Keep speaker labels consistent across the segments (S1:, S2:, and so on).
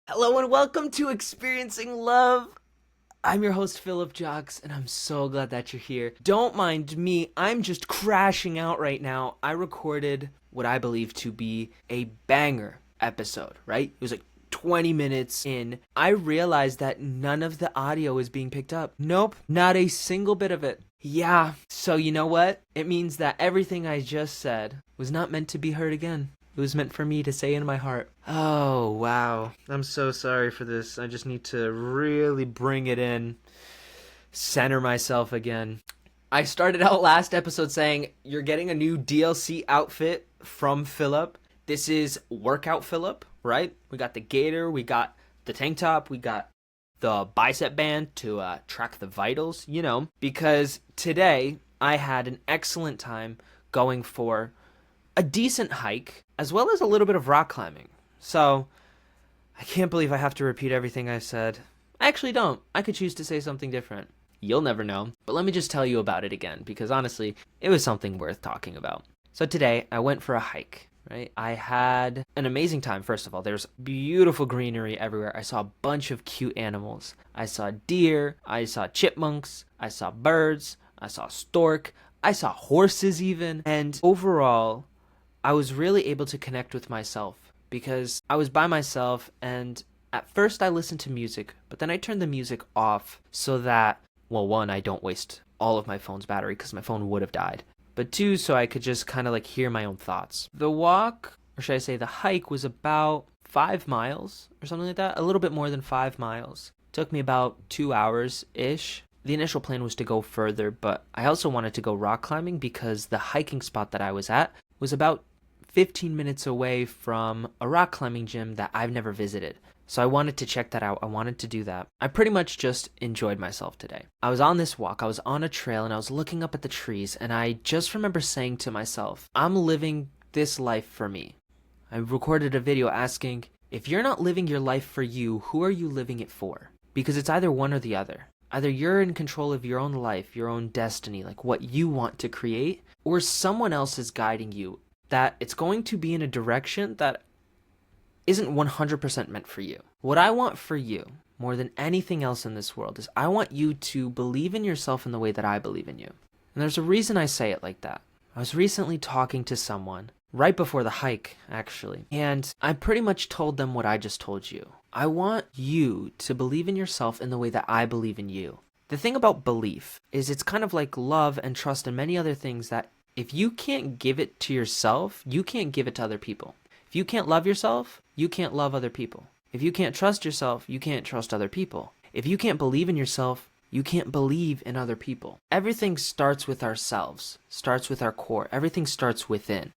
S1: Hello and welcome to Experiencing Love. I'm your host, Philip Jocks, and I'm so glad that you're here. Don't mind me, I'm just crashing out right now. I recorded what I believe to be a banger episode, right? It was like 20 minutes in. I realized that none of the audio is being picked up. Nope, not a single bit of it. Yeah, so you know what? It means that everything I just said was not meant to be heard again. It was meant for me to say in my heart. Oh, wow. I'm so sorry for this. I just need to really bring it in, center myself again. I started out last episode saying you're getting a new DLC outfit from Philip. This is Workout Philip, right? We got the gator, we got the tank top, we got the bicep band to track the vitals, because today I had an excellent time going for a decent hike, as well as a little bit of rock climbing. So, I can't believe I have to repeat everything I said. I actually don't. I could choose to say something different. You'll never know. But let me just tell you about it again, because honestly, it was something worth talking about. So today, I went for a hike, right? I had an amazing time, first of all. There's beautiful greenery everywhere. I saw a bunch of cute animals. I saw deer, I saw chipmunks, I saw birds, I saw stork, I saw horses even. And overall, I was really able to connect with myself because I was by myself, and at first I listened to music, but then I turned the music off so that, well, one, I don't waste all of my phone's battery because my phone would have died, but two, so I could just kind of like hear my own thoughts. The walk, or should I say the hike, was about 5 miles or something like that, a little bit more than 5 miles. It took me about 2 hours-ish. The initial plan was to go further, but I also wanted to go rock climbing because the hiking spot that I was at was about 15 minutes away from a rock climbing gym that I've never visited. So I wanted to check that out. I wanted to do that. I pretty much just enjoyed myself today. I was on this walk, I was on a trail, and I was looking up at the trees, and I just remember saying to myself, I'm living this life for me. I recorded a video asking, if you're not living your life for you, who are you living it for? Because it's either one or the other. Either you're in control of your own life, your own destiny, like what you want to create, or someone else is guiding you, that it's going to be in a direction that isn't 100% meant for you. What I want for you, more than anything else in this world, is I want you to believe in yourself in the way that I believe in you. And there's a reason I say it like that. I was recently talking to someone, right before the hike, actually, and I pretty much told them what I just told you. I want you to believe in yourself in the way that I believe in you. The thing about belief is it's kind of like love and trust and many other things that if you can't give it to yourself, you can't give it to other people. If you can't love yourself, you can't love other people. If you can't trust yourself, you can't trust other people. If you can't believe in yourself, you can't believe in other people. Everything starts with ourselves, starts with our core. Everything starts within.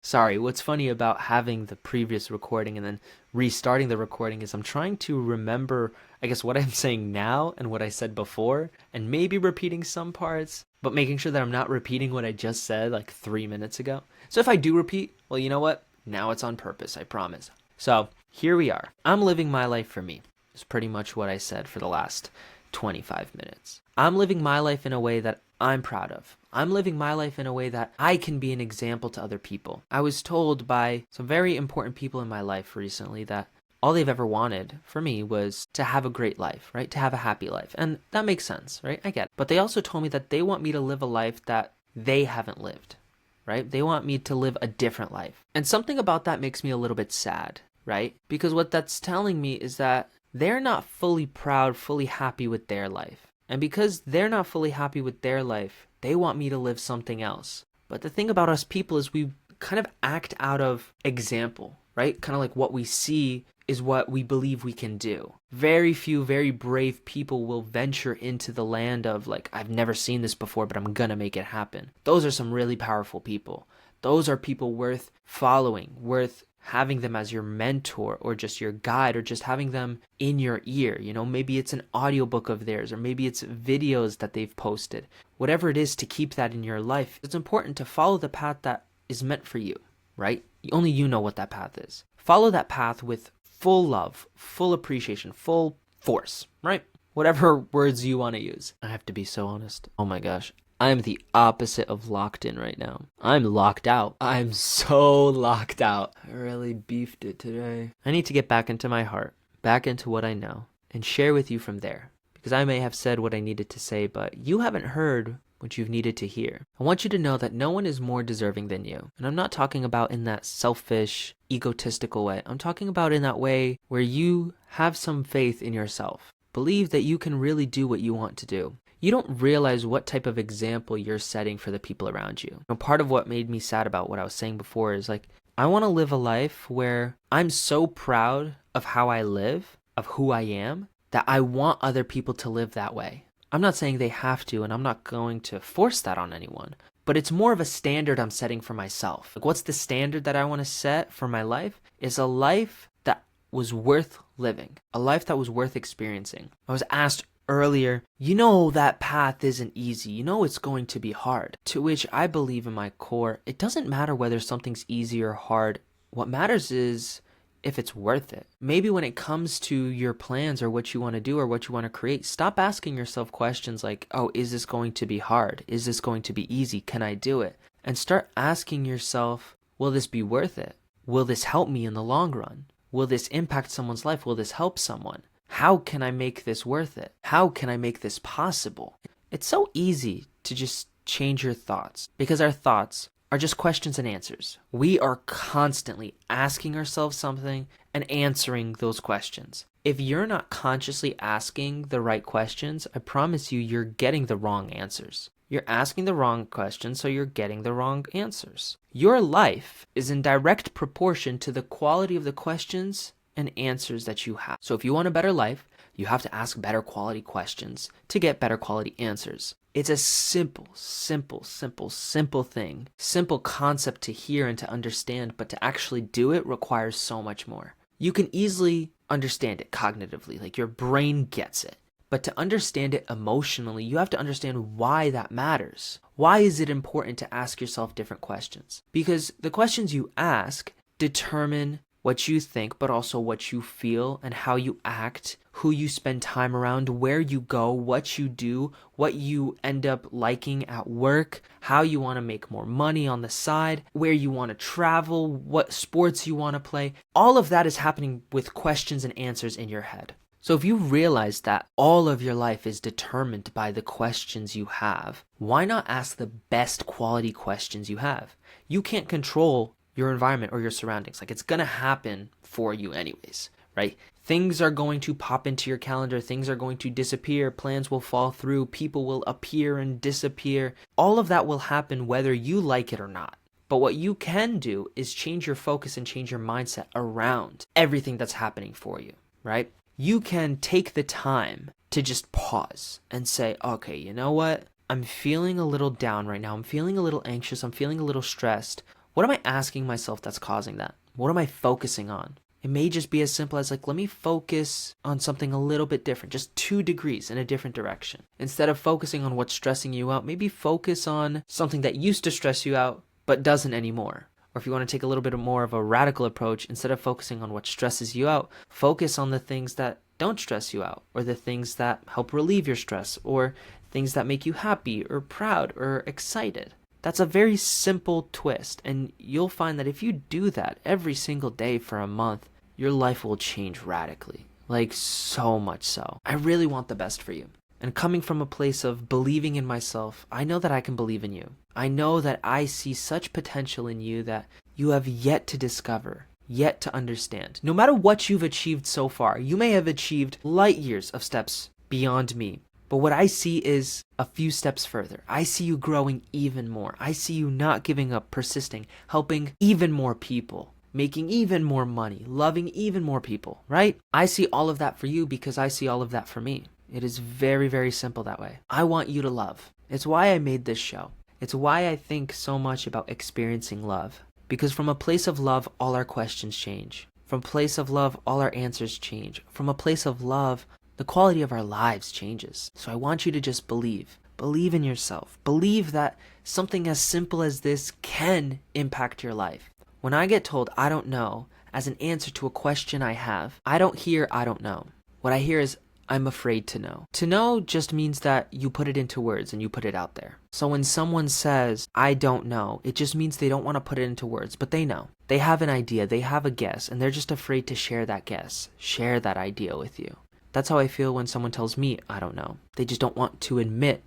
S1: Sorry, what's funny about having the previous recording and then restarting the recording is I'm trying to remember, I guess, what I'm saying now and what I said before, and maybe repeating some parts, but making sure that I'm not repeating what I just said like 3 minutes ago. So if I do repeat, well, you know what? Now it's on purpose, I promise. So here we are. I'm living my life for me. It's pretty much what I said for the last 25 minutes. I'm living my life in a way that I'm proud of. I'm living my life in a way that I can be an example to other people. I was told by some very important people in my life recently that all they've ever wanted for me was to have a great life, right? To have a happy life. And that makes sense, right? I get it. But they also told me that they want me to live a life that they haven't lived, right? They want me to live a different life. And something about that makes me a little bit sad, right? Because what that's telling me is that they're not fully proud, fully happy with their life. And because they're not fully happy with their life, they want me to live something else. But the thing about us people is we kind of act out of example, right? Kind of like what we see is what we believe we can do. Very few, very brave people will venture into the land of like, I've never seen this before, but I'm gonna make it happen. Those are some really powerful people. Those are people worth following, worth having them as your mentor or just your guide or just having them in your ear. Maybe it's an audiobook of theirs or maybe it's videos that they've posted. Whatever it is to keep that in your life, it's important to follow the path that is meant for you, right? Only you know what that path is. Follow that path with full love, full appreciation, full force, right? Whatever words you want to use. I have to be so honest. Oh my gosh. I'm the opposite of locked in right now. I'm locked out. I'm so locked out. I really beefed it today. I need to get back into my heart, back into what I know, and share with you from there. Because I may have said what I needed to say, but you haven't heard what you've needed to hear. I want you to know that no one is more deserving than you. And I'm not talking about in that selfish, egotistical way. I'm talking about in that way where you have some faith in yourself. Believe that you can really do what you want to do. You don't realize what type of example you're setting for the people around you. And part of what made me sad about what I was saying before is like, I want to live a life where I'm so proud of how I live, of who I am, that I want other people to live that way. I'm not saying they have to, and I'm not going to force that on anyone, but it's more of a standard I'm setting for myself. Like, what's the standard that I want to set for my life? Is a life that was worth living, a life that was worth experiencing. I was asked earlier, you know that path isn't easy, you know it's going to be hard. To which I believe in my core, it doesn't matter whether something's easy or hard. What matters is if it's worth it. Maybe when it comes to your plans or what you want to do or what you want to create, stop asking yourself questions like, oh, is this going to be hard? Is this going to be easy? Can I do it? And start asking yourself, will this be worth it? Will this help me in the long run? Will this impact someone's life? Will this help someone? How can I make this worth it? How can I make this possible? It's so easy to just change your thoughts because our thoughts are just questions and answers. We are constantly asking ourselves something and answering those questions. If you're not consciously asking the right questions, I promise you, you're getting the wrong answers. You're asking the wrong questions, so you're getting the wrong answers. Your life is in direct proportion to the quality of the questions and answers that you have. So if you want a better life, you have to ask better quality questions to get better quality answers. It's a simple thing, simple concept to hear and to understand, but to actually do it requires so much more. You can easily understand it cognitively, like your brain gets it. But to understand it emotionally, you have to understand why that matters. Why is it important to ask yourself different questions? Because the questions you ask determine what you think, but also what you feel and how you act, who you spend time around, where you go, what you do, what you end up liking at work, how you want to make more money on the side, where you want to travel, what sports you want to play. All of that is happening with questions and answers in your head. So if you realize that all of your life is determined by the questions you have, why not ask the best quality questions you have? You can't control your environment or your surroundings. Like, it's going to happen for you anyways, right? Things are going to pop into your calendar. Things are going to disappear. Plans will fall through. People will appear and disappear. All of that will happen whether you like it or not. But what you can do is change your focus and change your mindset around everything that's happening for you, right? You can take the time to just pause and say, okay, you know what? I'm feeling a little down right now. I'm feeling a little anxious. I'm feeling a little stressed. What am I asking myself that's causing that? What am I focusing on? It may just be as simple as like, let me focus on something a little bit different, just 2 degrees in a different direction. Instead of focusing on what's stressing you out, maybe focus on something that used to stress you out, but doesn't anymore. Or if you want to take a little bit more of a radical approach, instead of focusing on what stresses you out, focus on the things that don't stress you out, or the things that help relieve your stress, or things that make you happy or proud or excited. That's a very simple twist, and you'll find that if you do that every single day for a month, your life will change radically. Like, so much so. I really want the best for you. And coming from a place of believing in myself, I know that I can believe in you. I know that I see such potential in you that you have yet to discover, yet to understand. No matter what you've achieved so far, you may have achieved light years of steps beyond me. But what I see is a few steps further. I see you growing even more. I see you not giving up, persisting, helping even more people, making even more money, loving even more people, right? I see all of that for you because I see all of that for me. It is very, very simple that way. I want you to love. It's why I made this show. It's why I think so much about experiencing love. Because from a place of love, all our questions change. From a place of love, all our answers change. From a place of love, the quality of our lives changes. So I want you to just believe. Believe in yourself. Believe that something as simple as this can impact your life. When I get told I don't know as an answer to a question I have, I don't hear I don't know. What I hear is I'm afraid to know. To know just means that you put it into words and you put it out there. So when someone says, I don't know, it just means they don't want to put it into words, but they know. They have an idea, they have a guess, and they're just afraid to share that guess, share that idea with you. That's how I feel when someone tells me, I don't know. They just don't want to admit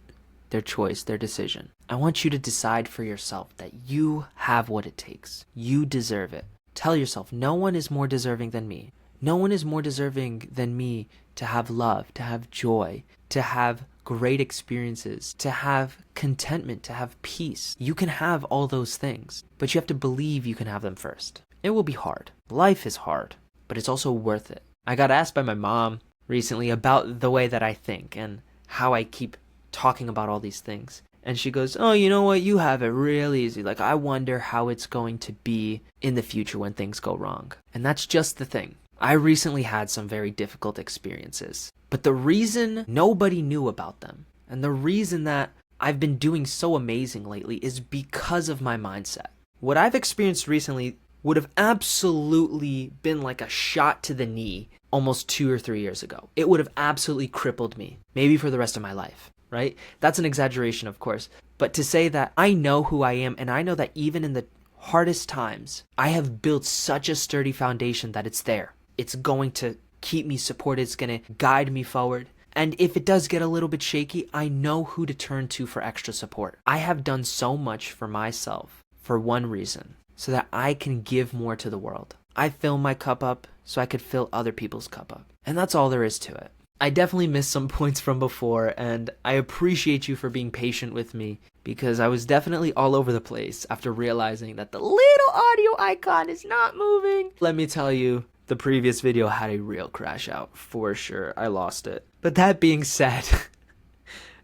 S1: their choice, their decision. I want you to decide for yourself that you have what it takes. You deserve it. Tell yourself, no one is more deserving than me. No one is more deserving than me to have love, to have joy, to have great experiences, to have contentment, to have peace. You can have all those things, but you have to believe you can have them first. It will be hard. Life is hard, but it's also worth it. I got asked by my mom recently about the way that I think and how I keep talking about all these things. And she goes, oh, you know what? You have it real easy. Like, I wonder how it's going to be in the future when things go wrong. And that's just the thing. I recently had some very difficult experiences, but the reason nobody knew about them and the reason that I've been doing so amazing lately is because of my mindset. What I've experienced recently would have absolutely been like a shot to the knee almost 2 or 3 years ago. It would have absolutely crippled me, maybe for the rest of my life, right? That's an exaggeration, of course, but to say that I know who I am and I know that even in the hardest times, I have built such a sturdy foundation that it's there. It's going to keep me supported. It's going to guide me forward. And if it does get a little bit shaky, I know who to turn to for extra support. I have done so much for myself for one reason, so that I can give more to the world. I fill my cup up so I could fill other people's cup up. And that's all there is to it. I definitely missed some points from before, and I appreciate you for being patient with me because I was definitely all over the place after realizing that the little audio icon is not moving. Let me tell you, the previous video had a real crash out, for sure. I lost it. But that being said,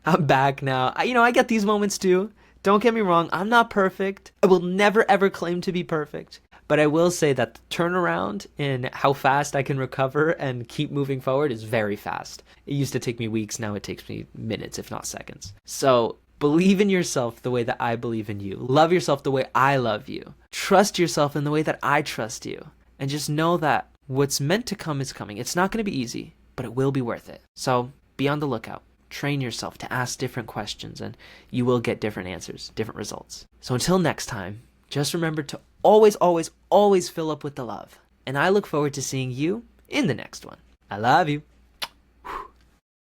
S1: I'm back now. I get these moments too. Don't get me wrong, I'm not perfect. I will never ever claim to be perfect. But I will say that the turnaround in how fast I can recover and keep moving forward is very fast. It used to take me weeks, now it takes me minutes, if not seconds. So believe in yourself the way that I believe in you. Love yourself the way I love you. Trust yourself in the way that I trust you. And just know that what's meant to come is coming. It's not going to be easy, but it will be worth it. So be on the lookout. Train yourself to ask different questions and you will get different answers, different results. So until next time, just remember to always, always, always fill up with the love. And I look forward to seeing you in the next one. I love you.